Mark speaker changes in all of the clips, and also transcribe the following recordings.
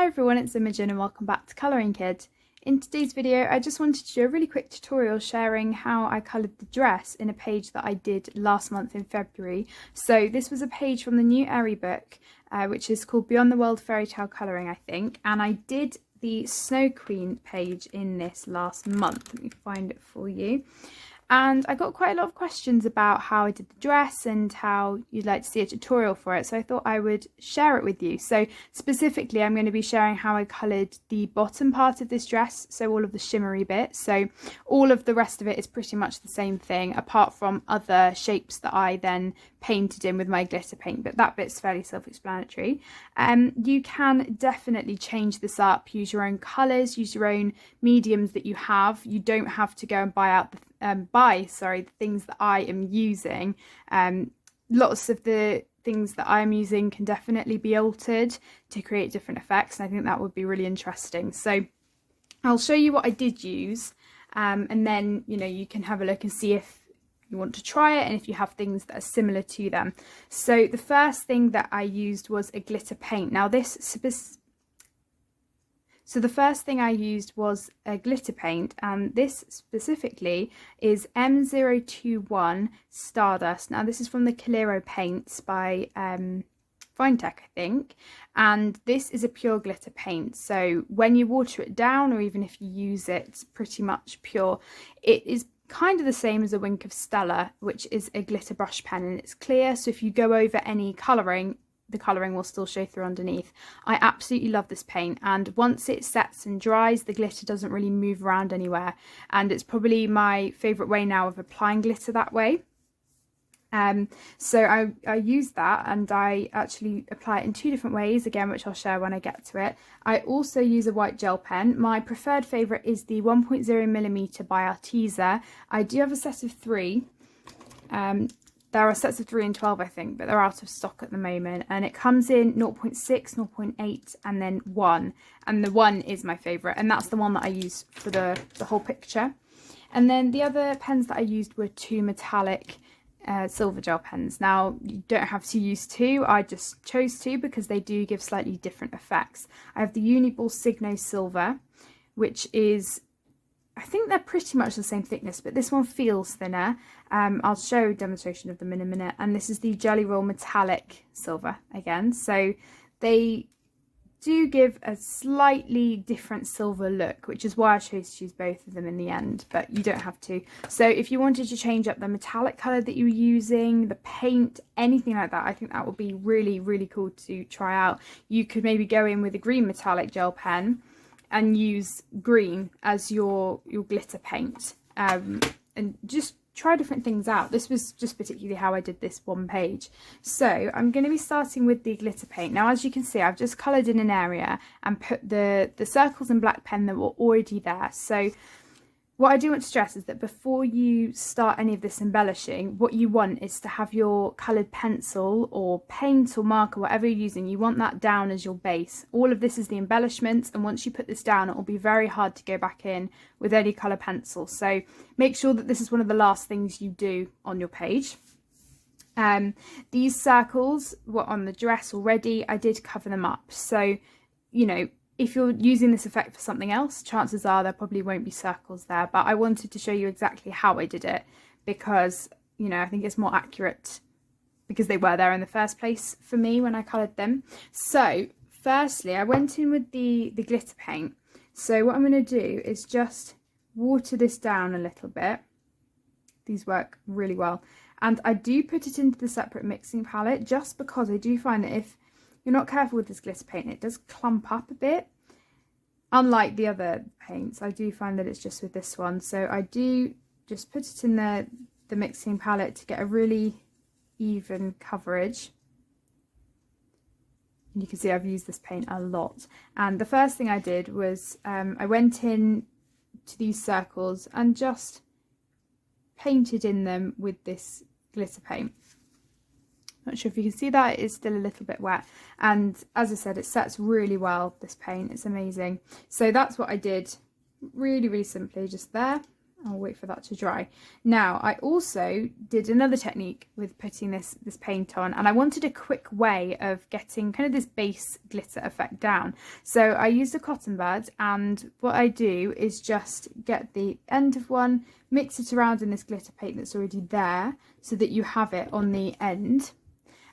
Speaker 1: Hi everyone, it's Imogen and welcome back to Colouring Kid. In today's video I just wanted to do a really quick tutorial sharing how I coloured the dress in a page that I did last month in February. So this was a page from the new Aerie book which is called Beyond the World Fairy Tale Colouring, I think, and I did the Snow Queen page in this last month. Let me find it for you. And I got quite a lot of questions about how I did the dress and how you'd like to see a tutorial for it, so I thought I would share it with you. So specifically I'm going to be sharing how I coloured the bottom part of this dress, so all of the shimmery bits. So all of the rest of it is pretty much the same thing apart from other shapes that I then painted in with my glitter paint, but that bit's fairly self-explanatory. You can definitely change this up, use your own colours, use your own mediums that you have. You don't have to go and buy the things that I am using. Lots of the things that I'm using can definitely be altered to create different effects, and I think that would be really interesting. So I'll show you what I did use, and then you can have a look and see if you want to try it and if you have things that are similar to them. So the first thing that I used was a glitter paint. Now the first thing I used was a glitter paint, and this specifically is M021 Stardust. Now this is from the Kaliro paints by Finetec, I think, and this is a pure glitter paint. So when you water it down, or even if you use it pretty much pure, it is kind of the same as a Wink of Stella, which is a glitter brush pen, and it's clear, so if you go over any colouring, the colouring will still show through underneath. I absolutely love this paint, and once it sets and dries, the glitter doesn't really move around anywhere, and it's probably my favourite way now of applying glitter that way. So I use that, and I actually apply it in two different ways, again, which I'll share when I get to it. I also use a white gel pen. My preferred favourite is the 1.0mm by Arteza. I do have a set of 3. There are sets of 3 and 12, I think, but they're out of stock at the moment, and it comes in 0.6, 0.8 and then 1, and the 1 is my favourite, and that's the one that I use for the whole picture. And then the other pens that I used were 2 metallic silver gel pens. Now you don't have to use 2, I just chose 2 because they do give slightly different effects. I have the Uniball Signo Silver, which is, I think they're pretty much the same thickness, but this one feels thinner. I'll show a demonstration of them in a minute. And this is the Jelly Roll Metallic Silver again. So they do give a slightly different silver look, which is why I chose to use both of them in the end, but you don't have to. So if you wanted to change up the metallic colour that you were using, the paint, anything like that, I think that would be really, really cool to try out. You could maybe go in with a green metallic gel pen and use green as your glitter paint, and just try different things out. This was just particularly how I did this one page. So I'm going to be starting with the glitter paint. Now, as you can see, I've just coloured in an area and put the circles in black pen that were already there. So what I do want to stress is that before you start any of this embellishing, what you want is to have your coloured pencil or paint or marker, whatever you're using, you want that down as your base. All of this is the embellishments, and once you put this down, it will be very hard to go back in with any colour pencil. So make sure that this is one of the last things you do on your page. These circles were on the dress already. I did cover them up. So, if you're using this effect for something else, chances are there probably won't be circles there, but I wanted to show you exactly how I did it because, I think it's more accurate because they were there in the first place for me when I coloured them. So, firstly, I went in with the glitter paint. So what I'm going to do is just water this down a little bit. These work really well. And I do put it into the separate mixing palette just because I do find that if you're not careful with this glitter paint, it does clump up a bit. Unlike the other paints, I do find that it's just with this one. So I do just put it in the mixing palette to get a really even coverage. And you can see I've used this paint a lot. And the first thing I did was I went in to these circles and just painted in them with this glitter paint. Not sure if you can see that, it is still a little bit wet, and as I said, it sets really well, this paint, it's amazing. So that's what I did, really, really simply, just there, I'll wait for that to dry. Now, I also did another technique with putting this paint on, and I wanted a quick way of getting kind of this base glitter effect down. So I used a cotton bud, and what I do is just get the end of one, mix it around in this glitter paint that's already there so that you have it on the end,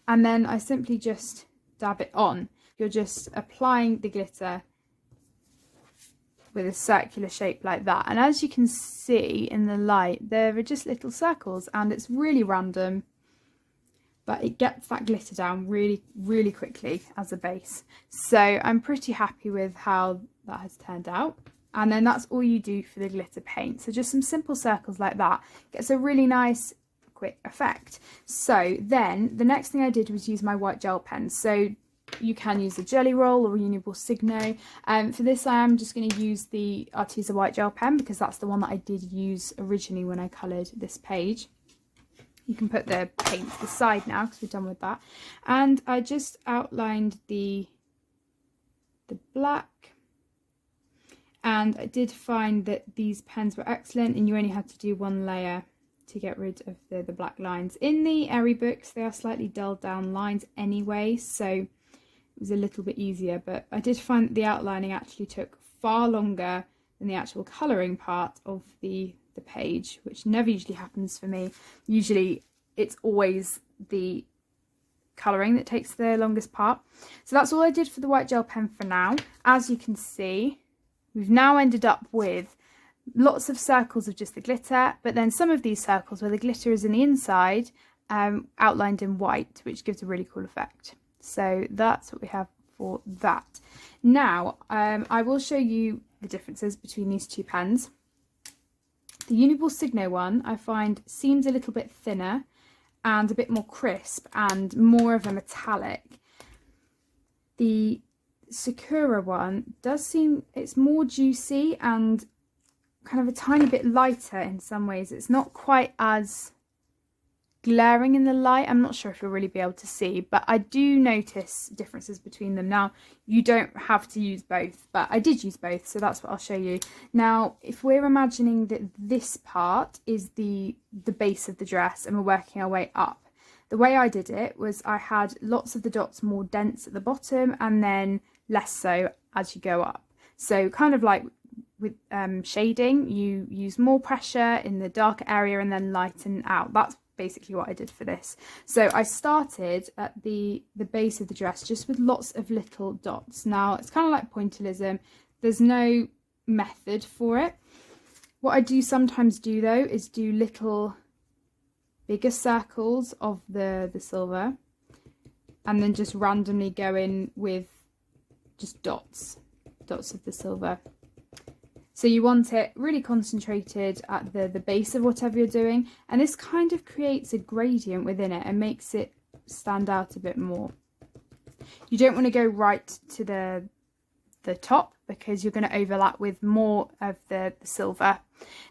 Speaker 1: and then I simply just dab it on. You're just applying the glitter with a circular shape like that, and as you can see in the light, there are just little circles, and it's really random, but it gets that glitter down really quickly as a base. So I'm pretty happy with how that has turned out. And then that's all you do for the glitter paint. So just some simple circles like that gets a really nice quick effect. So then the next thing I did was use my white gel pen. So you can use a Jelly Roll or a Uniball Signo. For this I am just going to use the Arteza white gel pen because that's the one that I did use originally when I coloured this page. You can put the paint to the side now because we're done with that. And I just outlined the black, and I did find that these pens were excellent and you only had to do one layer to get rid of the black lines. In the Airy books they are slightly dulled down lines anyway, so it was a little bit easier, but I did find that the outlining actually took far longer than the actual colouring part of the page, which never usually happens for me. Usually it's always the colouring that takes the longest part. So that's all I did for the white gel pen for now. As you can see, we've now ended up with lots of circles of just the glitter, but then some of these circles where the glitter is in the inside outlined in white, which gives a really cool effect. So that's what we have for that. Now I will show you the differences between these two pens. The Uniball Signo one I find seems a little bit thinner and a bit more crisp and more of a metallic. The Sakura one does seem, it's more juicy and kind of a tiny bit lighter in some ways. It's not quite as glaring in the light. I'm not sure if you'll really be able to see, but I do notice differences between them. Now, you don't have to use both, but I did use both, so that's what I'll show you. Now, if we're imagining that this part is the base of the dress and we're working our way up, the way I did it was I had lots of the dots more dense at the bottom and then less so as you go up. So kind of like with shading, you use more pressure in the darker area and then lighten out. That's basically what I did for this. So I started at the base of the dress just with lots of little dots. Now it's kind of like pointillism. There's no method for it. What I do sometimes do though is do little bigger circles of the silver and then just randomly go in with just dots of the silver. So you want it really concentrated at the base of whatever you're doing, and this kind of creates a gradient within it and makes it stand out a bit more. You don't want to go right to the top because you're going to overlap with more of the silver.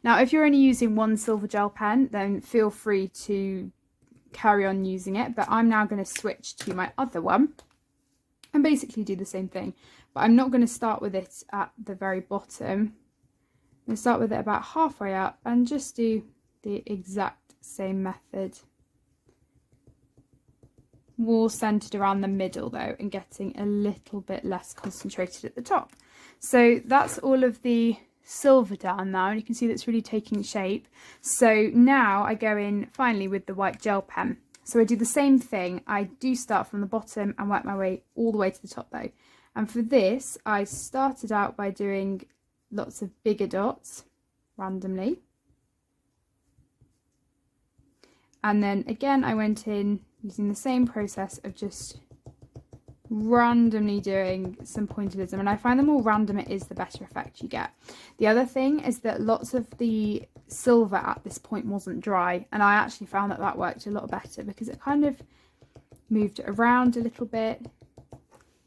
Speaker 1: Now if you're only using one silver gel pen, then feel free to carry on using it, but I'm now going to switch to my other one and basically do the same thing, but I'm not going to start with it at the very bottom. I'm going to start with it about halfway up and just do the exact same method. More centered around the middle though and getting a little bit less concentrated at the top. So that's all of the silver down now, and you can see that's really taking shape. So now I go in finally with the white gel pen. So I do the same thing. I do start from the bottom and work my way all the way to the top though. And for this, I started out by doing lots of bigger dots randomly. And then again, I went in using the same process of just randomly doing some pointillism. And I find the more random it is, the better effect you get. The other thing is that lots of the silver at this point wasn't dry. And I actually found that that worked a lot better because it kind of moved it around a little bit,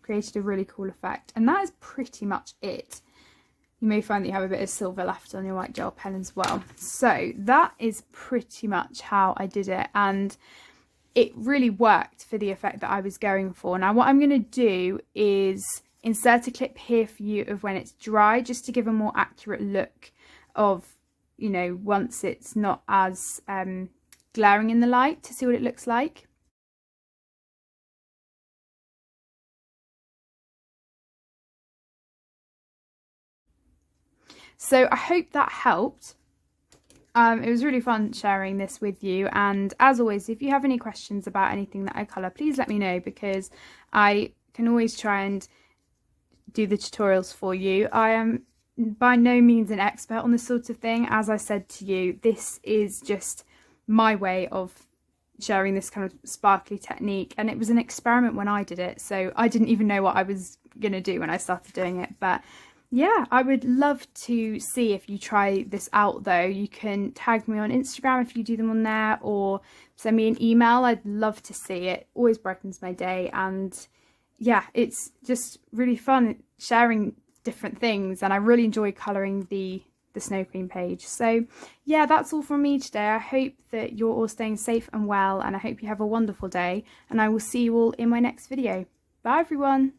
Speaker 1: created a really cool effect. And that is pretty much it. You may find that you have a bit of silver left on your white gel pen as well. So that is pretty much how I did it, and it really worked for the effect that I was going for. Now what I'm going to do is insert a clip here for you of when it's dry, just to give a more accurate look of you know, once it's not as glaring in the light, to see what it looks like. So I hope that helped. It was really fun sharing this with you, and as always, if you have any questions about anything that I colour, please let me know, because I can always try and do the tutorials for you. I am by no means an expert on this sort of thing. As I said to you, this is just my way of sharing this kind of sparkly technique, and it was an experiment when I did it, so I didn't even know what I was gonna do when I started doing it. But yeah, I would love to see if you try this out though. You can tag me on Instagram if you do them on there, or send me an email. I'd love to see it. Always brightens my day, and yeah, it's just really fun sharing different things, and I really enjoy colouring the Snow Queen page. So yeah, that's all from me today. I hope that you're all staying safe and well, and I hope you have a wonderful day, and I will see you all in my next video. Bye everyone.